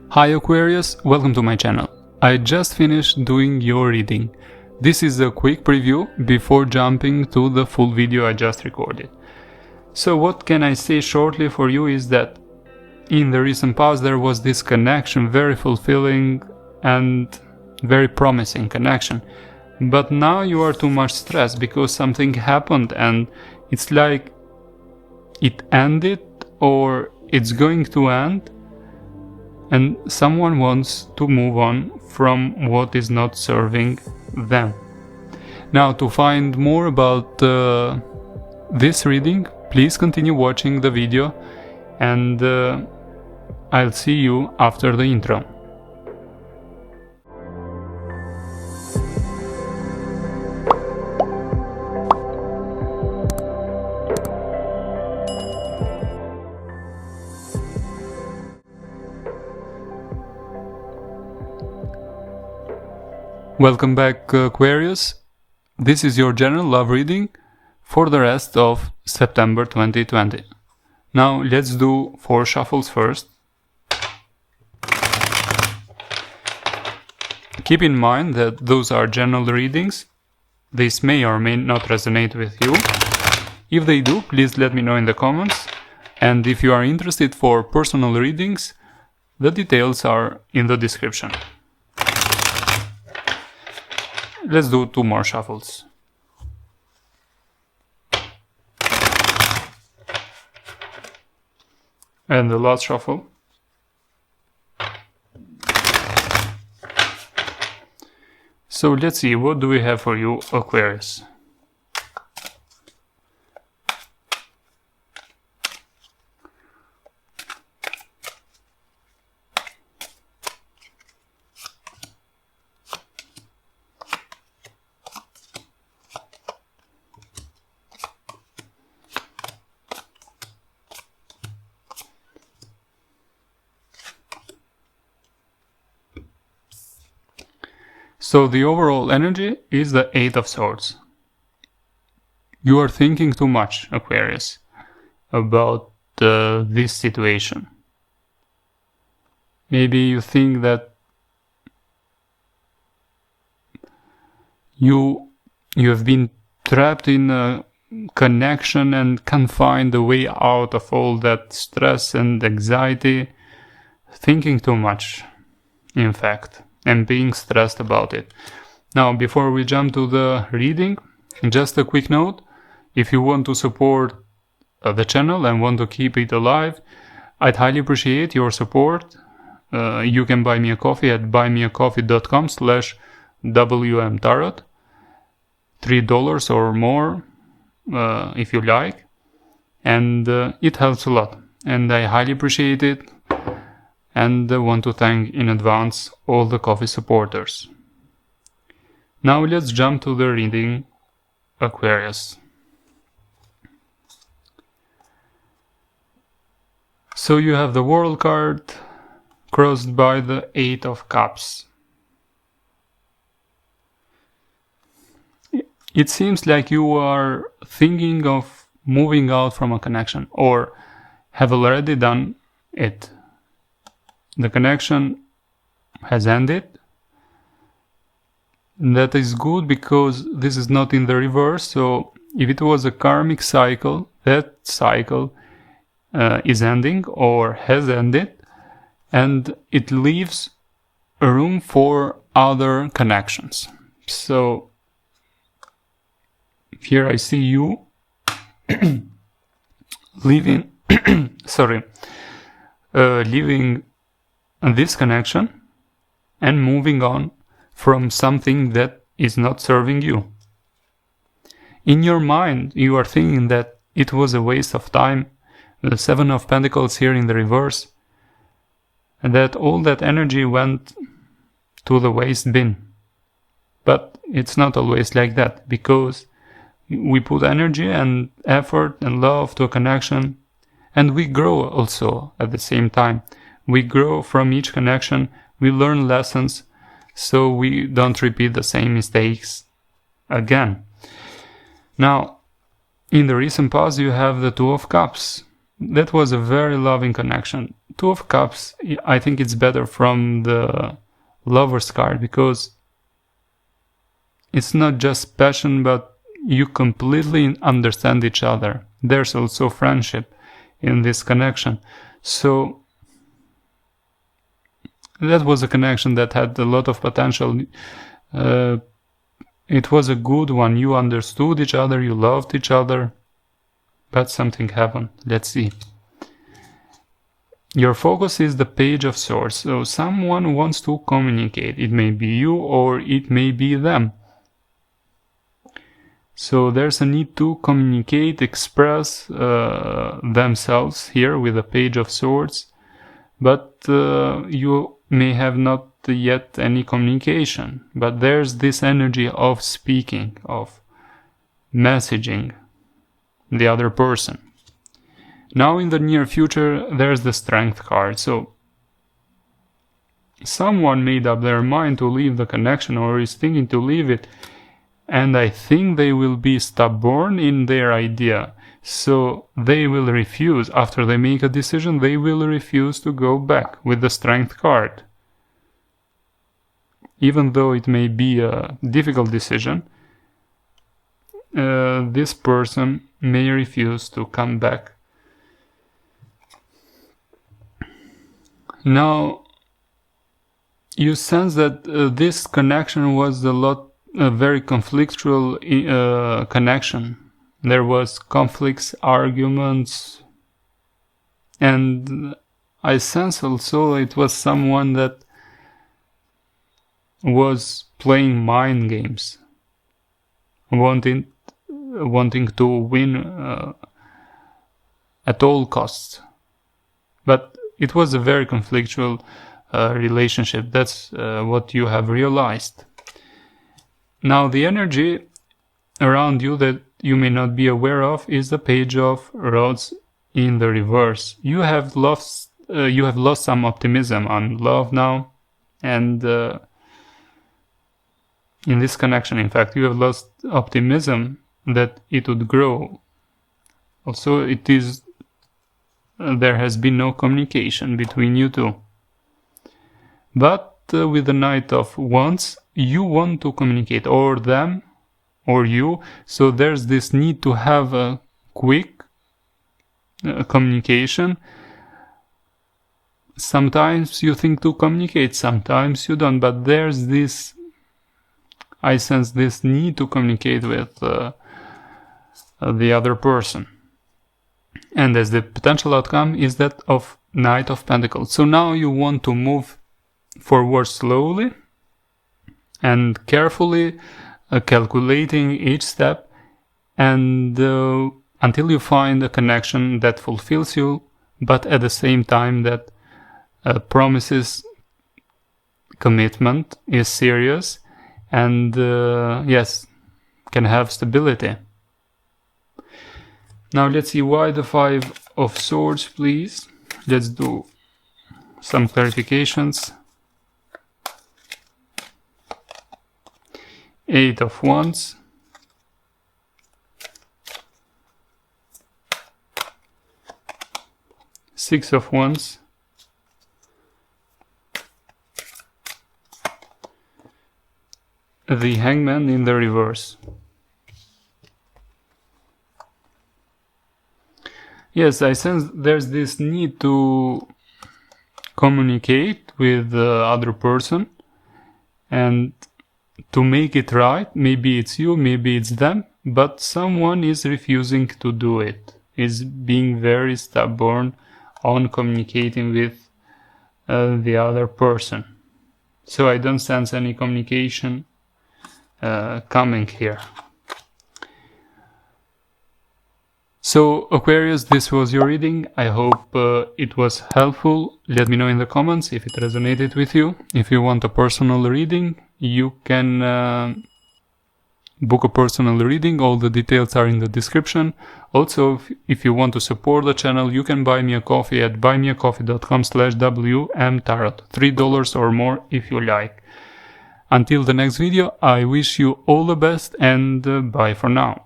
Hi Aquarius, welcome to my channel. I just finished doing your reading. This is a quick preview before jumping to the full video I just recorded. So what can I say shortly for you is that in the recent past there was this connection, very fulfilling and very promising connection. But now you are too much stressed because something happened and it's like it ended or it's going to end. And someone wants to move on from what is not serving them. Now, to find more about this reading, please continue watching the video, and I'll see you after the intro. Welcome back, Aquarius. This is your general love reading for the rest of September 2020. Now let's do 4 shuffles first. Keep in mind that those are general readings. This may or may not resonate with you. If they do, please let me know in the comments. And if you are interested for personal readings, the details are in the description. Let's do 2 more shuffles. And the last shuffle. So let's see, what do we have for you, Aquarius? So the overall energy is the 8 of Swords. You are thinking too much, Aquarius, about this situation. Maybe you think that you have been trapped in a connection and can't find a way out of all that stress and anxiety. Thinking too much, in fact, and being stressed about it. Now, before we jump to the reading, just a quick note. If you want to support the channel and want to keep it alive, I'd highly appreciate your support. You can buy me a coffee at buymeacoffee.com/wmtarot. $3 or more, if you like. And it helps a lot. And I highly appreciate it. And I want to thank in advance all the coffee supporters. Now let's jump to the reading, Aquarius. So you have the World card crossed by the 8 of Cups. It seems like you are thinking of moving out from a connection or have already done it. The connection has ended. That is good because this is not in the reverse. So if it was a karmic cycle, that cycle is ending or has ended, and it leaves a room for other connections. So here I see you leaving leaving this connection and moving on from something that is not serving you. In your mind, you are thinking that it was a waste of time, the 7 of Pentacles here in the reverse, and that all that energy went to the waste bin. But it's not always like that, because we put energy and effort and love to a connection, and we grow also at the same time. We grow from each connection, we learn lessons, so we don't repeat the same mistakes again. Now, in the recent past, you have the 2 of Cups. That was a very loving connection. Two of Cups, I think it's better from the Lover's card, because it's not just passion, but you completely understand each other. There's also friendship in this connection. So that was a connection that had a lot of potential. It was a good one. You understood each other, you loved each other, but something happened. Let's see. Your focus is the Page of Swords. So someone wants to communicate. It may be you or it may be them. So there's a need to communicate, express themselves here with the Page of Swords, but you may have not yet any communication. But there's this energy of speaking, of messaging the other person. Now in the near future, there's the Strength card. So someone made up their mind to leave the connection or is thinking to leave it. And I think they will be stubborn in their idea. So they will refuse. After they make a decision, they will refuse to go back with the Strength card. Even though it may be a difficult decision, this person may refuse to come back. Now, you sense that this connection was a very conflictual connection. There was conflicts, arguments, and I sense also it was someone that was playing mind games, wanting to win at all costs. But it was a very conflictual relationship. That's what you have realized. Now the energy around you that you may not be aware of is the Page of Rods in the reverse. You have lost some optimism on love now, and in this connection, in fact, you have lost optimism that it would grow. Also, there has been no communication between you two. But with the Knight of Wands, you want to communicate, or them, or you. So there's this need to have a quick communication. Sometimes you think to communicate, sometimes you don't. But there's this, I sense this need to communicate with the other person. And as the potential outcome is that of Knight of Pentacles. So now you want to move forward slowly and carefully, calculating each step, and until you find a connection that fulfills you, but at the same time that promises commitment, is serious, and yes, can have stability. Now let's see why the Five of Swords, please. Let's do some clarifications. Eight of Wands. Six of Wands. The Hangman in the reverse. Yes, I sense there's this need to communicate with the other person and to make it right. Maybe it's you, maybe it's them, but someone is refusing to do it, is being very stubborn on communicating with the other person. So I don't sense any communication coming here. So Aquarius, this was your reading. I hope it was helpful. Let me know in the comments if it resonated with you. If you want a personal reading, you can book a personal reading. All the details are in the description. Also, if you want to support the channel, you can buy me a coffee at buymeacoffee.com/wmtarot. $3 or more if you like. Until the next video, I wish you all the best, and bye for now.